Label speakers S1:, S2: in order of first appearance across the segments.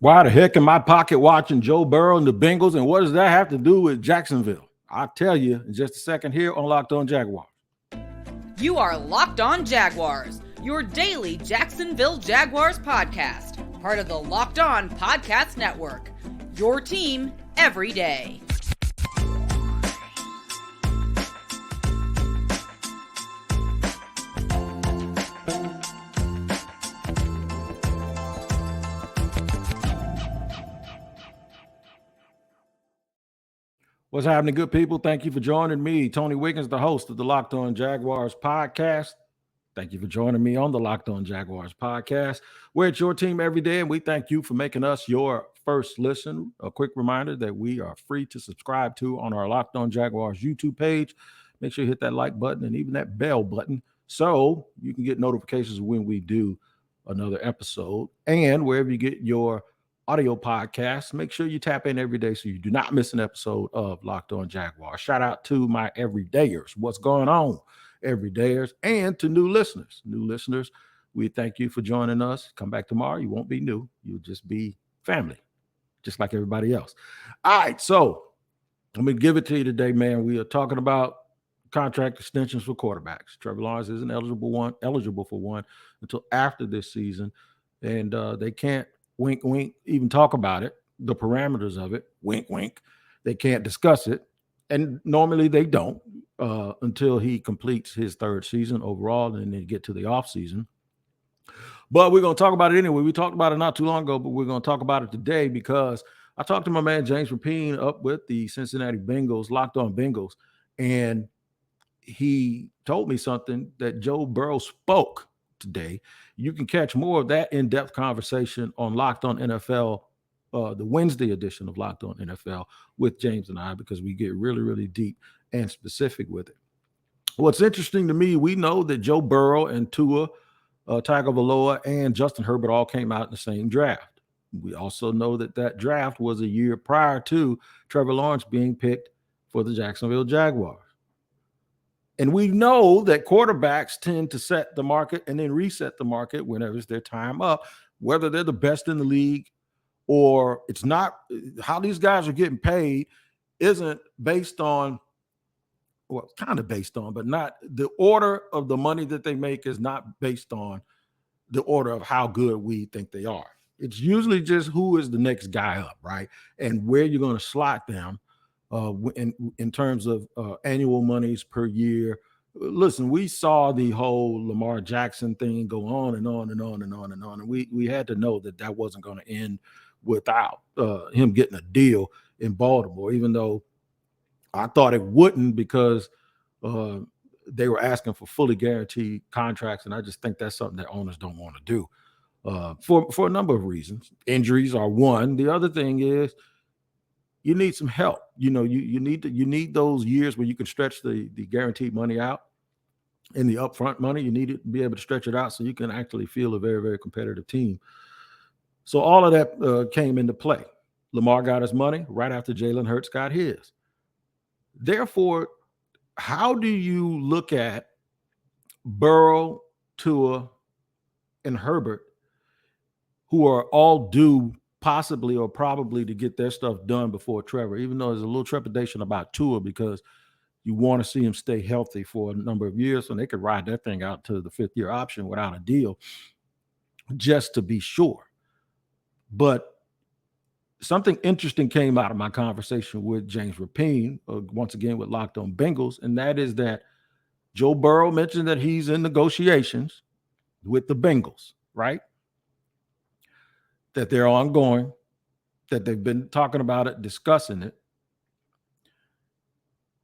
S1: Why the heck am I pocket watching Joe Burrow and the Bengals? And what does that have to do with Jacksonville? I'll tell you in just a second here on Locked On Jaguars.
S2: You are Locked On Jaguars, your daily Jacksonville Jaguars podcast, part of the Locked On Podcast Network, your team every day.
S1: What's happening, good people? Thank you for joining me, Tony Wiggins, the host of the Locked On Jaguars podcast. Thank you for joining me on the Locked On Jaguars podcast. We're at your team every day, and we thank you for making us your first listen. A quick reminder that we are free to subscribe to on our Locked On Jaguars YouTube page. Make sure you hit that like button and even that bell button so you can get notifications when we do another episode. And wherever you get your audio podcasts, make sure you tap in every day so you do not miss an episode of Locked On Jaguars. Shout out to my everydayers. What's going on, everydayers? And to new listeners. We thank you for joining us. Come back tomorrow. You won't be new. You'll just be family, just like everybody else. All right, so let me give it to you today, man. We are talking about contract extensions for quarterbacks. Trevor Lawrence isn't eligible for one until after this season, and they can't wink, wink, even talk about it, the parameters of it, wink, wink. They can't discuss it. And normally they don't until he completes his third season overall, and then they get to the offseason. But we're going to talk about it anyway. We talked about it not too long ago, but we're going to talk about it today because I talked to my man James Rapine up with the Cincinnati Bengals, Locked On Bengals, and he told me something that Joe Burrow spoke today. You can catch more of that in-depth conversation on Locked On NFL, the Wednesday edition of Locked On NFL with James and I, because we get really, really deep and specific with it. What's interesting to me, we know that Joe Burrow and Tua Tagovailoa and Justin Herbert all came out in the same draft. We also know that that draft was a year prior to Trevor Lawrence being picked for the Jacksonville Jaguars. And we know that quarterbacks tend to set the market and then reset the market whenever it's their time up, whether they're the best in the league or it's not. How these guys are getting paid isn't based on, well, kind of based on, but not the order of the money that they make is not based on the order of how good we think they are. It's usually just who is the next guy up, right? And where you're going to slot them. In terms of annual monies per year. Listen, we saw the whole Lamar Jackson thing go on and on and on and on and on. And we had to know that that wasn't going to end without him getting a deal in Baltimore, even though I thought it wouldn't because they were asking for fully guaranteed contracts. And I just think that's something that owners don't want to do for a number of reasons. Injuries are one. The other thing is, you need some help. You know, you need those years where you can stretch the guaranteed money out and the upfront money. You need to be able to stretch it out so you can actually feel a very, very competitive team. So all of that came into play. Lamar got his money right after Jalen Hurts got his. Therefore, how do you look at Burrow, Tua, and Herbert, who are all due possibly or probably to get their stuff done before Trevor, even though there's a little trepidation about Tua because you want to see him stay healthy for a number of years so they could ride that thing out to the fifth-year option without a deal just to be sure. But something interesting came out of my conversation with James Rapine, once again with Locked On Bengals, and that is that Joe Burrow mentioned that he's in negotiations with the Bengals, right? That they're ongoing, that they've been talking about it, discussing it.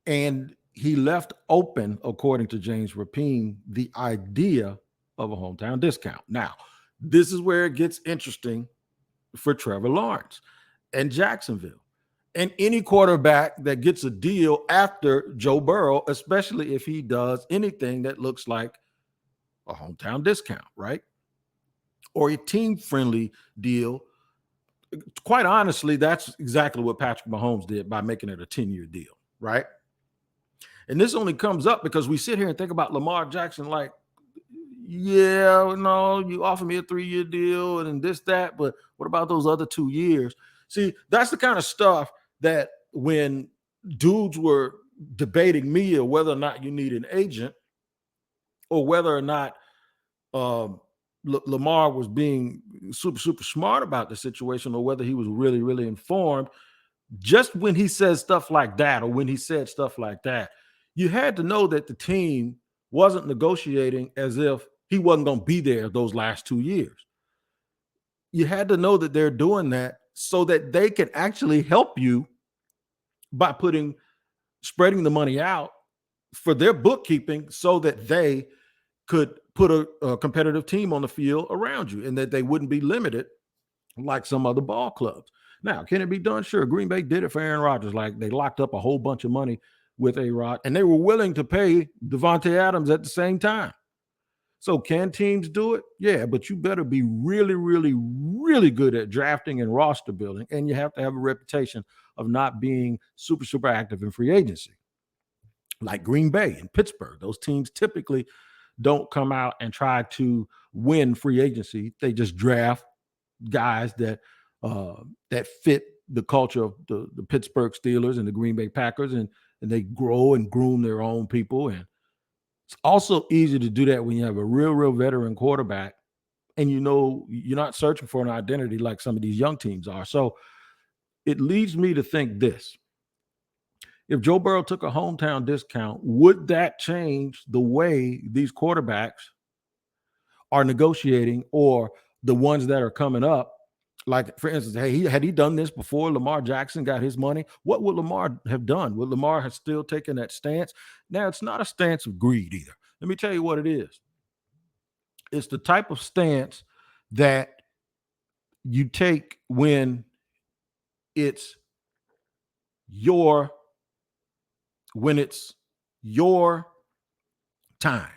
S1: And he left open, according to James Rapine, the idea of a hometown discount. Now, this is where it gets interesting for Trevor Lawrence and Jacksonville and any quarterback that gets a deal after Joe Burrow, especially if he does anything that looks like a hometown discount, right? Or a team-friendly deal. Quite honestly, that's exactly what Patrick Mahomes did by making it a 10-year deal, right? And this only comes up because we sit here and think about Lamar Jackson like, yeah, no, you offer me a 3-year deal and this, that, but what about those other 2 years? See, that's the kind of stuff that when dudes were debating me or whether or not you need an agent or whether or not Lamar was being super smart about the situation or whether he was really informed, just when he says stuff like that or when he said stuff like that, you had to know that the team wasn't negotiating as if he wasn't going to be there those last 2 years. You had to know that they're doing that so that they can actually help you by spreading the money out for their bookkeeping so that they could put a competitive team on the field around you and that they wouldn't be limited like some other ball clubs. Now, can it be done? Sure. Green Bay did it for Aaron Rodgers. Like, they locked up a whole bunch of money with A-Rod, and they were willing to pay Devontae Adams at the same time. So can teams do it? Yeah, but you better be really good at drafting and roster building, and you have to have a reputation of not being super active in free agency. Like Green Bay and Pittsburgh, those teams typically don't come out and try to win free agency. They just draft guys that fit the culture of the Pittsburgh Steelers and the Green Bay Packers, and they grow and groom their own people. And it's also easy to do that when you have a real veteran quarterback and you know you're not searching for an identity like some of these young teams are. So it leads me to think this. If Joe Burrow took a hometown discount, would that change the way these quarterbacks are negotiating, or the ones that are coming up? Like, for instance, hey, had he done this before Lamar Jackson got his money? What would Lamar have done? Would Lamar have still taken that stance? Now, it's not a stance of greed either. Let me tell you what it is. It's the type of stance that you take when it's your time.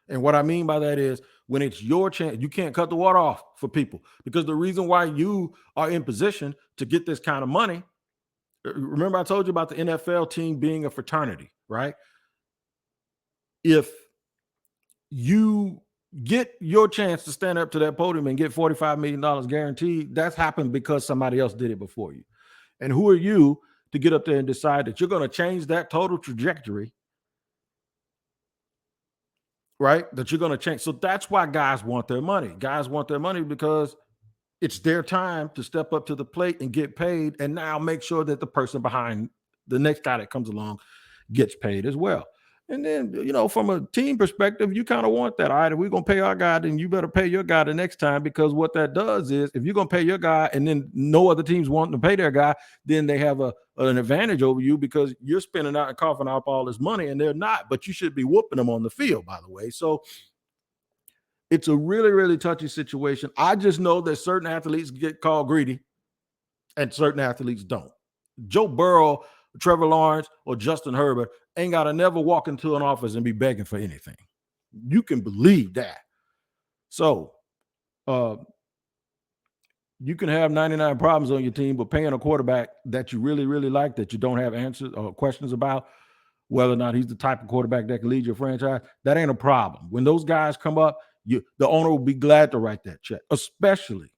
S1: And what I mean by that is when it's your chance, you can't cut the water off for people, because the reason why you are in position to get this kind of money, remember I told you about the NFL team being a fraternity, right? If you get your chance to stand up to that podium and get $45 million guaranteed, that's happened because somebody else did it before you. And who are you to get up there and decide that you're going to change that total trajectory, right? That you're going to change. So that's why guys want their money. Guys want their money because it's their time to step up to the plate and get paid, and now make sure that the person behind the next guy that comes along gets paid as well. And then, you know, from a team perspective, you kind of want that. All right, if we're going to pay our guy, then you better pay your guy the next time, because what that does is if you're going to pay your guy and then no other teams want to pay their guy, then they have an advantage over you because you're spending out and coughing up all this money and they're not, but you should be whooping them on the field, by the way. So it's a really touchy situation. I just know that certain athletes get called greedy and certain athletes don't. Joe Burrow, Trevor Lawrence, or Justin Herbert ain't got to never walk into an office and be begging for anything. You can believe that. So you can have 99 problems on your team, but paying a quarterback that you really like, that you don't have answers or questions about whether or not he's the type of quarterback that can lead your franchise, that ain't a problem. When those guys come up, the owner will be glad to write that check, especially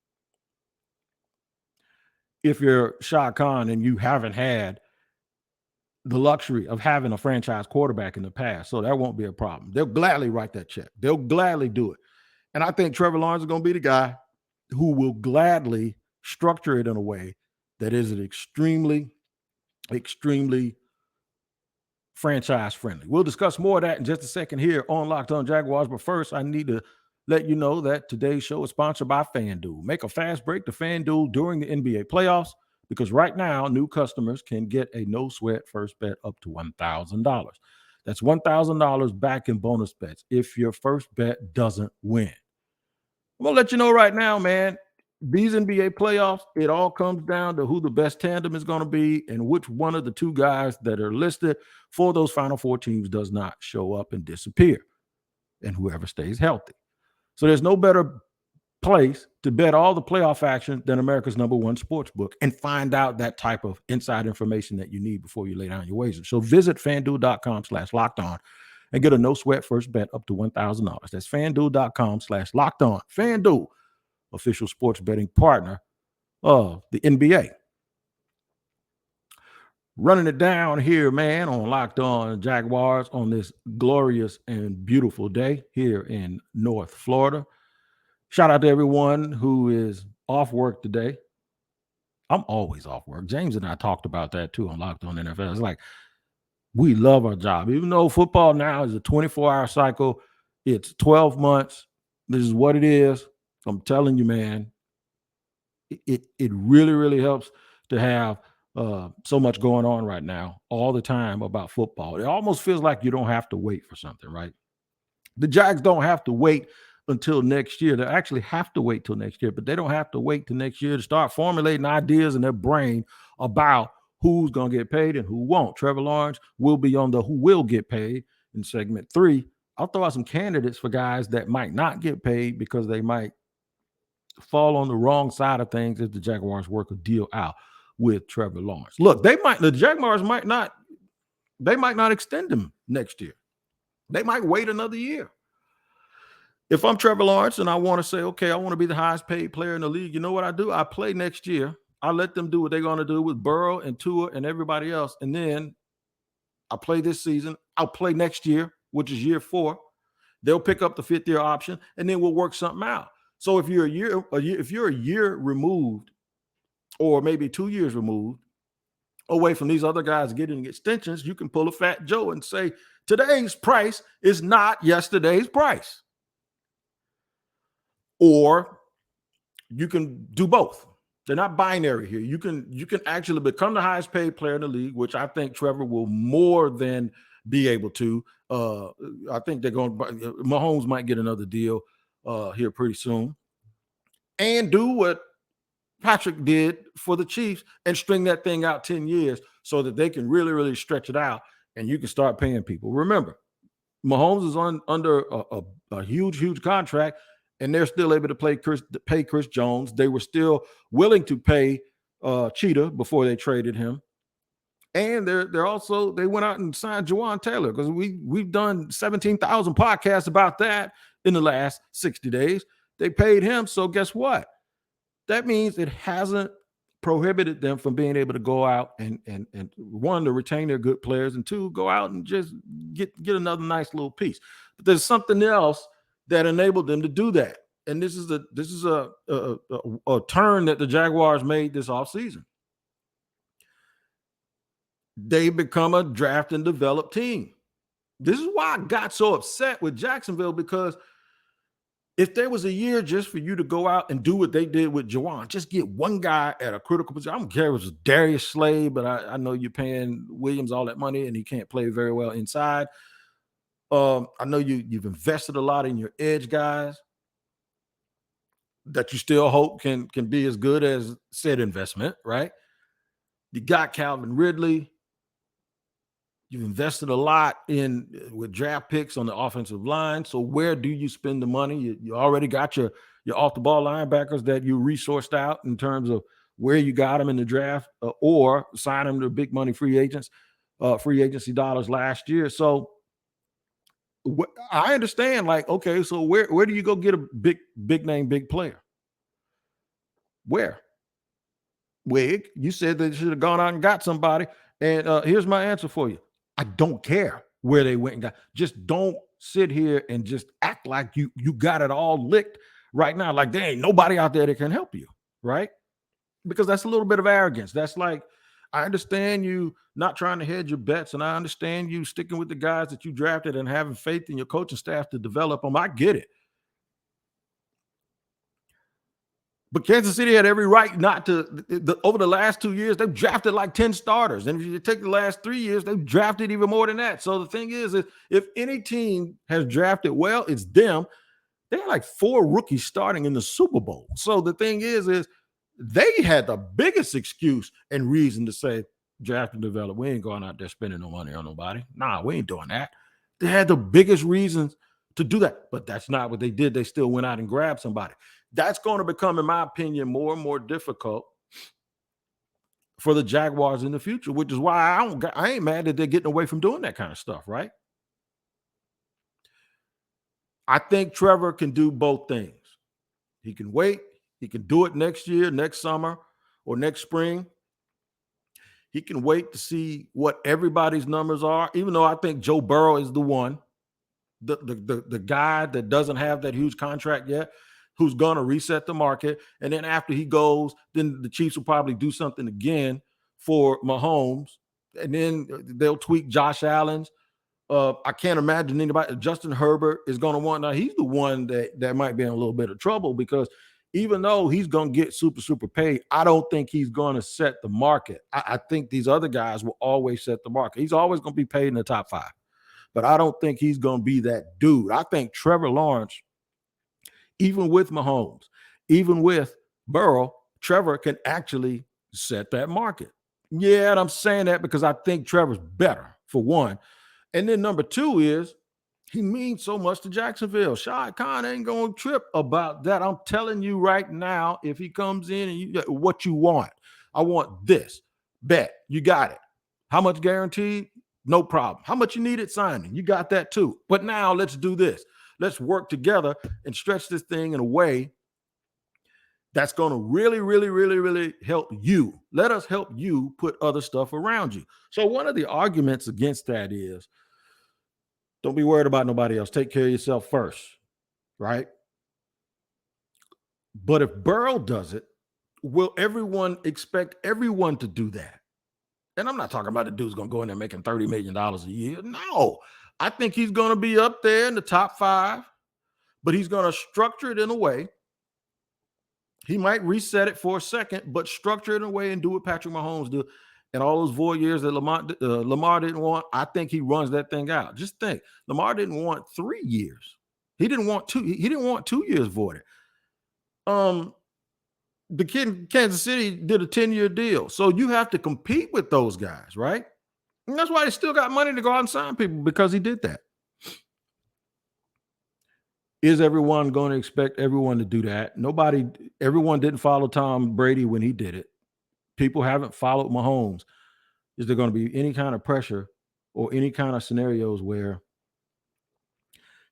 S1: if you're Shad Khan and you haven't had the luxury of having a franchise quarterback in the past. So that won't be a problem. They'll gladly write that check. They'll gladly do it. And I think Trevor Lawrence is going to be the guy who will gladly structure it in a way that is extremely franchise friendly. We'll discuss more of that in just a second here on Locked On Jaguars. But first, I need to let you know that today's show is sponsored by FanDuel. Make a fast break to FanDuel during the NBA playoffs, because right now, new customers can get a no-sweat first bet up to $1,000. That's $1,000 back in bonus bets if your first bet doesn't win. I'm going to let you know right now, man, these NBA playoffs, it all comes down to who the best tandem is going to be and which one of the two guys that are listed for those Final Four teams does not show up and disappear, and whoever stays healthy. So there's no better place to bet all the playoff action than America's #1 sports book and find out that type of inside information that you need before you lay down your wager. So visit FanDuel.com/lockedon and get a no sweat first bet up to $1,000. That's FanDuel.com/lockedon. FanDuel, official sports betting partner of the NBA. Running it down here, man, on Locked On Jaguars on this glorious and beautiful day here in North Florida. Shout out to everyone who is off work today. I'm always off work. James and I talked about that too on Locked On NFL. It's like we love our job. Even though football now is a 24-hour cycle, it's 12 months. This is what it is. I'm telling you, man, it really, really helps to have so much going on right now all the time about football. It almost feels like you don't have to wait for something, right? The Jags don't have to wait until next year. They actually have to wait till next year, but they don't have to wait till next year to start formulating ideas in their brain about who's going to get paid and who won't. Trevor Lawrence will be on the who will get paid in segment 3. I'll throw out some candidates for guys that might not get paid because they might fall on the wrong side of things if the Jaguars work a deal out with Trevor Lawrence. Look, the Jaguars might not extend him next year. They might wait another year. If I'm Trevor Lawrence and I want to say, okay, I want to be the highest paid player in the league, you know what I do? I play next year. I let them do what they're going to do with Burrow and Tua and everybody else. And then I play this season. I'll play next year, which is year 4. They'll pick up the 5th year option, and then we'll work something out. So if you're a year removed, or maybe 2 years removed away from these other guys getting extensions, you can pull a Fat Joe and say, today's price is not yesterday's price. Or you can do both. They're not binary here. You can actually become the highest paid player in the league, which I think Trevor will more than be able to. I think Mahomes might get another deal here pretty soon, and do what Patrick did for the Chiefs and string that thing out 10 years so that they can really, really stretch it out and you can start paying people. Remember, Mahomes is under a huge, huge contract, and they're still able to pay Chris Jones. They were still willing to pay Cheetah before they traded him. And they went out and signed Jawan Taylor, because we've done 17,000 podcasts about that in the last 60 days. They paid him. So guess what? That means it hasn't prohibited them from being able to go out and one, to retain their good players, and 2, go out and just get another nice little piece. But there's something else that enabled them to do that. And this is a turn that the Jaguars made this offseason. They become a draft and develop team. This is why I got so upset with Jacksonville, because if there was a year just for you to go out and do what they did with Jawan, just get one guy at a critical position. I don't care if it was Darius Slay, but I know you're paying Williams all that money and he can't play very well inside. I know you've invested a lot in your edge guys that you still hope can be as good as said investment, right? You got Calvin Ridley. You've invested a lot with draft picks on the offensive line. So where do you spend the money? You already got your off-the-ball linebackers that you resourced out in terms of where you got them in the draft, or sign them to big money free agency dollars last year. So I understand, like, okay, so where do you go get a big name, big player? Where? Wig, you said they should have gone out and got somebody. And here's my answer for you. I don't care where they went and got. Just don't sit here and just act like you got it all licked right now. Like there ain't nobody out there that can help you, right? Because that's a little bit of arrogance. That's like, I understand you not trying to hedge your bets, and I understand you sticking with the guys that you drafted and having faith in your coaching staff to develop them. I get it. But Kansas City had every right not to. Over the last 2 years, they've drafted like 10 starters. And if you take the last 3 years, they've drafted even more than that. So the thing is if any team has drafted well, it's them. They had like 4 rookies starting in the Super Bowl. So the thing is they had the biggest excuse and reason to say, draft and develop. We ain't going out there spending no money on nobody. Nah, we ain't doing that. They had the biggest reasons to do that. But that's not what they did. They still went out and grabbed somebody. That's going to become, in my opinion, more and more difficult for the Jaguars in the future, which is why I ain't mad that they're getting away from doing that kind of stuff, right? I think Trevor can do both things. He can wait. He can do it next year, next summer, or next spring. He can wait to see what everybody's numbers are, even though I think Joe Burrow is the one, the guy that doesn't have that huge contract yet, who's going to reset the market. And then after he goes, then the Chiefs will probably do something again for Mahomes. And then they'll tweak Josh Allen's. I can't imagine anybody. Justin Herbert is going to want. Now he's the one that might be in a little bit of trouble because even though he's going to get super paid, I don't think he's going to set the market. I think these other guys will always set the market. He's always going to be paid in the top 5, but I don't think he's going to be that dude. I think Trevor Lawrence, even with Mahomes, even with Burrow, Trevor can actually set that market. Yeah, and I'm saying that because I think Trevor's better, for one. And then number 2 is he means so much to Jacksonville. Shad Khan ain't going to trip about that. I'm telling you right now, if he comes in and what you want, I want this. Bet. You got it. How much guaranteed? No problem. How much you need it signing? You got that too. But now let's do this. Let's work together and stretch this thing in a way that's going to really help you. Let us help you put other stuff around you. So one of the arguments against that is, don't be worried about nobody else. Take care of yourself first, right? But if Burrow does it, will everyone expect everyone to do that? And I'm not talking about the dude's going to go in there making $30 million a year. No, I think he's going to be up there in the top 5, but he's going to structure it in a way. He might reset it for a second, but structure it in a way and do what Patrick Mahomes did. And all those void years that Lamar didn't want, I think he runs that thing out. Just think, Lamar didn't want 3 years. He didn't want 2. He didn't want 2 years voided. The kid in Kansas City did a 10-year deal. So you have to compete with those guys, right? And that's why they still got money to go out and sign people, because he did that. Is everyone going to expect everyone to do that? Everyone didn't follow Tom Brady when he did it. People haven't followed Mahomes. Is there going to be any kind of pressure or any kind of scenarios where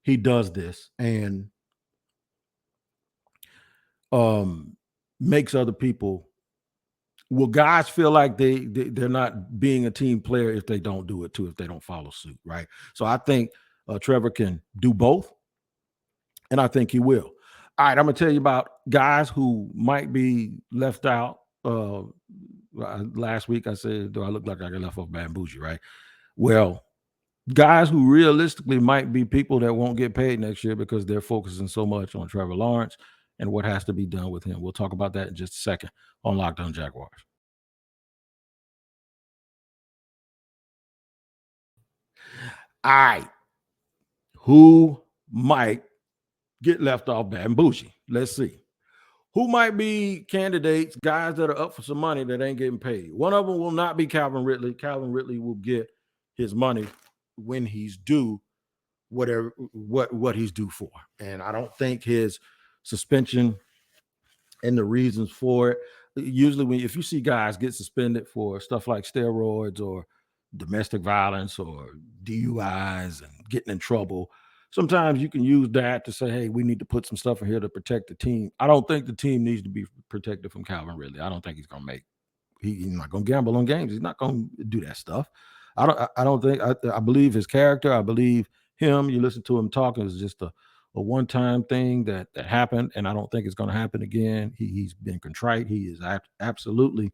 S1: he does this and makes other people, will guys feel like they're not being a team player if they don't do it too, if they don't follow suit, right? So I think Trevor can do both, and I think he will. All right, I'm going to tell you about guys who might be left out. Last week I said, do I look like I got left off bad and bougie, right? Well, guys who realistically might be people that won't get paid next year because they're focusing so much on Trevor Lawrence and what has to be done with him. We'll talk about that in just a second on Locked On Jaguars. All right. Who might get left off bad and bougie? Let's see. Who might be candidates, guys that are up for some money that ain't getting paid? One of them will not be Calvin Ridley. Calvin Ridley will get his money when he's due, whatever what he's due for. And I don't think his suspension and the reasons for it, usually if you see guys get suspended for stuff like steroids or domestic violence or DUIs and getting in trouble, sometimes you can use that to say, hey, we need to put some stuff in here to protect the team. I don't think the team needs to be protected from Calvin Ridley. I don't think he's going to he's not going to gamble on games. He's not going to do that stuff. I don't think, I believe his character. I believe him. You listen to him talking, is just a one-time thing that happened, and I don't think it's going to happen again. He's been contrite. He is absolutely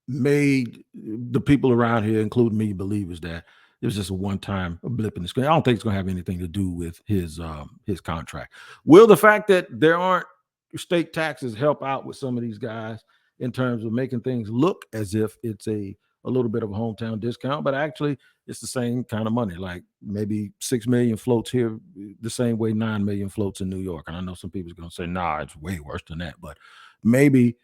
S1: made the people around here, including me, believers that it was just a one-time blip in the screen. I don't think it's going to have anything to do with his contract. Will the fact that there aren't state taxes help out with some of these guys in terms of making things look as if it's a little bit of a hometown discount, but actually it's the same kind of money, like maybe 6 million floats here the same way 9 million floats in New York. And I know some people's going to say, nah, it's way worse than that, but maybe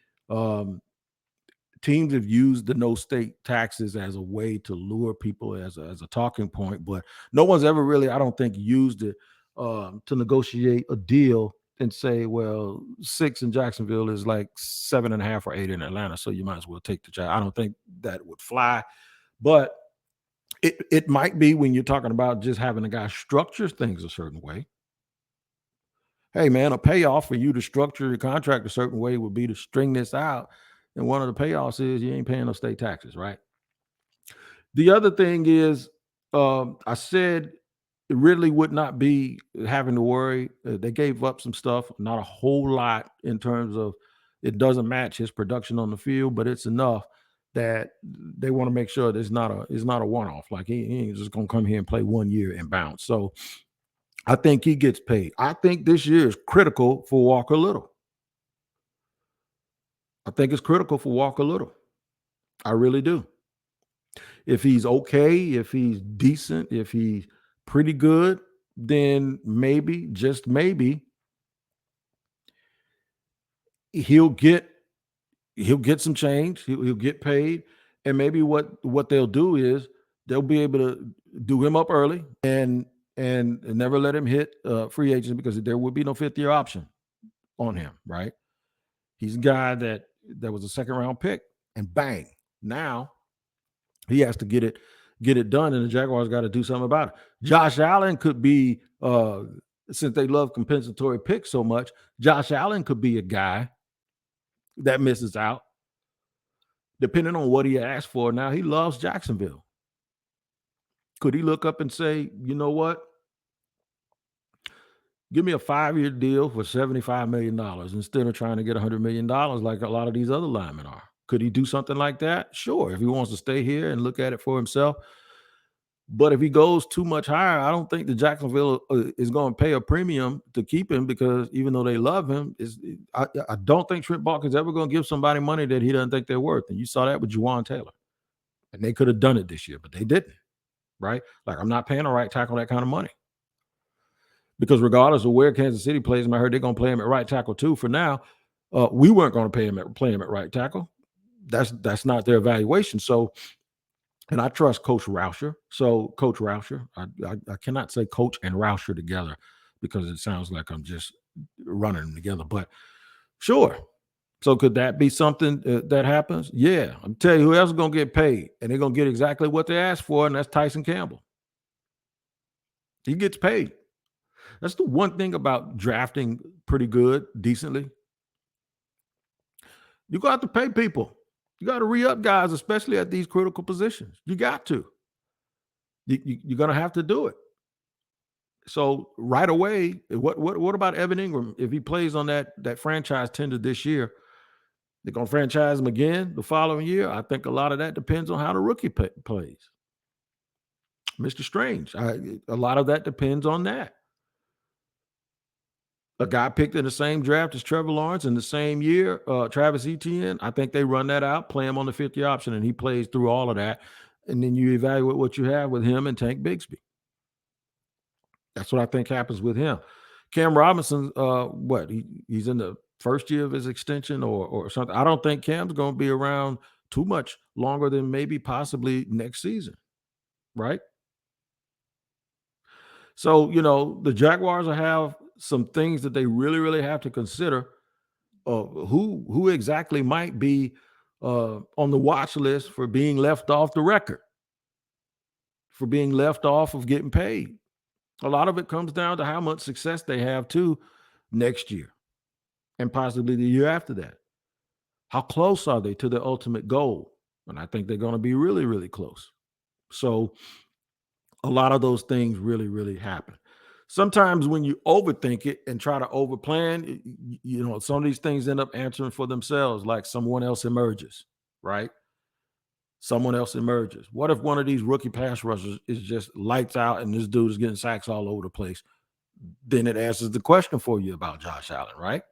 S1: teams have used the no state taxes as a way to lure people as a talking point, but no one's ever really, I don't think, used it to negotiate a deal and say, well, 6 in Jacksonville is like 7.5 or 8 in Atlanta, so you might as well take the job. I don't think that would fly, but It might be when you're talking about just having a guy structure things a certain way. Hey, man, a payoff for you to structure your contract a certain way would be to string this out. And one of the payoffs is you ain't paying no state taxes, right? The other thing is, I said it really would not be having to worry. They gave up some stuff, not a whole lot in terms of it doesn't match his production on the field, but it's enough that they want to make sure that it's not a one-off. Like he ain't just gonna come here and play 1 year and bounce. So I think he gets paid. I think this year is critical for Walker Little. I think it's critical for Walker Little. I really do. If he's okay, if he's decent, if he's pretty good, then maybe, just maybe, he'll get some change. He'll get paid, and maybe what they'll do is they'll be able to do him up early and never let him hit free agent because there would be no fifth year option on him. Right? He's a guy that was a second round pick, and bang, now he has to get it done, and the Jaguars got to do something about it. Josh Allen could be, since they love compensatory picks so much, Josh Allen could be a guy that misses out, depending on what he asked for. Now he loves Jacksonville. Could he look up and say, you know what? Give me a 5-year deal for $75 million instead of trying to get $100 million like a lot of these other linemen are. Could he do something like that? Sure, if he wants to stay here and look at it for himself. But if he goes too much higher, I don't think the Jacksonville is going to pay a premium to keep him, because even though they love him, I don't think Trent Baalke's ever going to give somebody money that he doesn't think they're worth. And you saw that with Juwan Taylor. And they could have done it this year, but they didn't, right? Like, I'm not paying a right tackle that kind of money. Because regardless of where Kansas City plays him, I heard they're going to play him at right tackle too. For now, we weren't going to play him at right tackle. That's not their evaluation. So, and I trust Coach Rauscher. So, Coach Rauscher, I cannot say Coach and Rauscher together because it sounds like I'm just running them together. But sure. So, could that be something that happens? Yeah. I'm telling you, who else is going to get paid? And they're going to get exactly what they asked for, and that's Tyson Campbell. He gets paid. That's the one thing about drafting pretty good, decently. You got to pay people. You got to re-up guys, especially at these critical positions. You got to. You're going to have to do it. So right away, what about Evan Ingram? If he plays on that franchise tender this year, they're going to franchise him again the following year. I think a lot of that depends on how the rookie plays. Mr. Strange, a lot of that depends on that. A guy picked in the same draft as Trevor Lawrence in the same year, Travis Etienne, I think they run that out, play him on the 50 option, and he plays through all of that. And then you evaluate what you have with him and Tank Bigsby. That's what I think happens with him. Cam Robinson, he's in the first year of his extension or something. I don't think Cam's going to be around too much longer than maybe possibly next season, right? So, the Jaguars will have some things that they really, really have to consider. Who exactly might be on the watch list for being left off the record, for being left off of getting paid. A lot of it comes down to how much success they have too next year and possibly the year after that. How close are they to their ultimate goal? And I think they're going to be really, really close. So a lot of those things really, really happen. Sometimes when you overthink it and try to overplan, some of these things end up answering for themselves, like someone else emerges, right? Someone else emerges. What if one of these rookie pass rushers is just lights out and this dude is getting sacks all over the place? Then it answers the question for you about Josh Allen, right?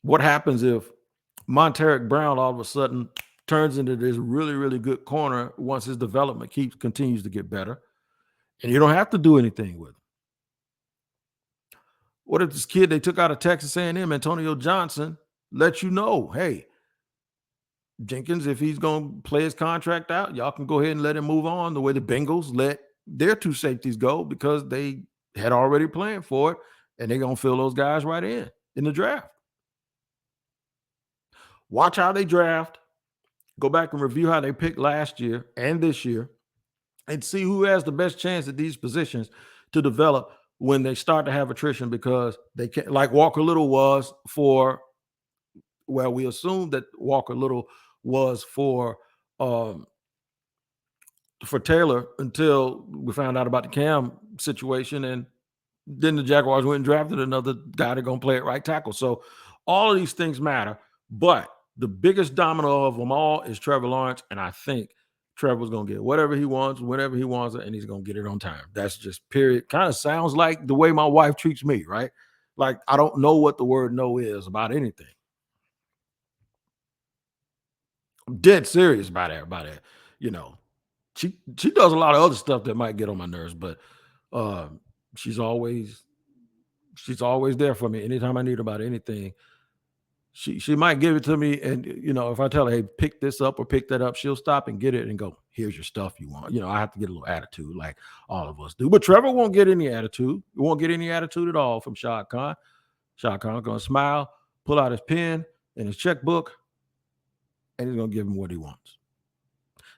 S1: What happens if Monteric Brown all of a sudden turns into this really, really good corner once his development continues to get better, and you don't have to do anything with him? What if this kid they took out of Texas A&M, Antonio Johnson, lets you know, hey, Jenkins, if he's going to play his contract out, y'all can go ahead and let him move on the way the Bengals let their two safeties go because they had already planned for it, and they're going to fill those guys right in the draft. Watch how they draft. Go back and review how they picked last year and this year and see who has the best chance at these positions to develop when they start to have attrition, because they can't, like Walker Little was for, well, we assumed that Walker Little was for Taylor until we found out about the Cam situation, and then the Jaguars went and drafted another guy that's going to play at right tackle. So all of these things matter, but the biggest domino of them all is Trevor Lawrence, and I think Trevor's going to get whatever he wants, whenever he wants it, and he's going to get it on time. That's just period. Kind of sounds like the way my wife treats me, right? Like I don't know what the word no is about anything. I'm dead serious about that. You know, she does a lot of other stuff that might get on my nerves, but she's always there for me anytime I need about anything. She might give it to me, and if I tell her, hey, pick this up or pick that up, she'll stop and get it and go, here's your stuff you want. I have to get a little attitude like all of us do. But Trevor won't get any attitude. He won't get any attitude at all from Shad Khan. Shad Khan's gonna smile, pull out his pen and his checkbook, and he's gonna give him what he wants.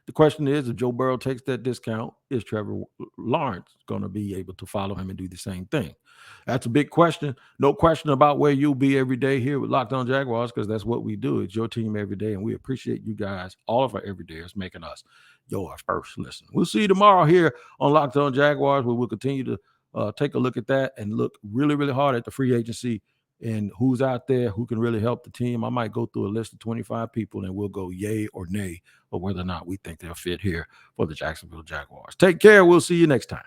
S1: The question is, if Joe Burrow takes that discount, is Trevor Lawrence going to be able to follow him and do the same thing? That's a big question. No question about where you'll be every day here with Locked On Jaguars, because that's what we do. It's your team every day, and we appreciate you guys, all of our everydayers, making us your first listen. We'll see you tomorrow here on Locked On Jaguars, where we'll continue to take a look at that and look really, really hard at the free agency and who's out there who can really help the team. I might go through a list of 25 people, and we'll go yay or nay or whether or not we think they'll fit here for the Jacksonville Jaguars. Take care. We'll see you next time.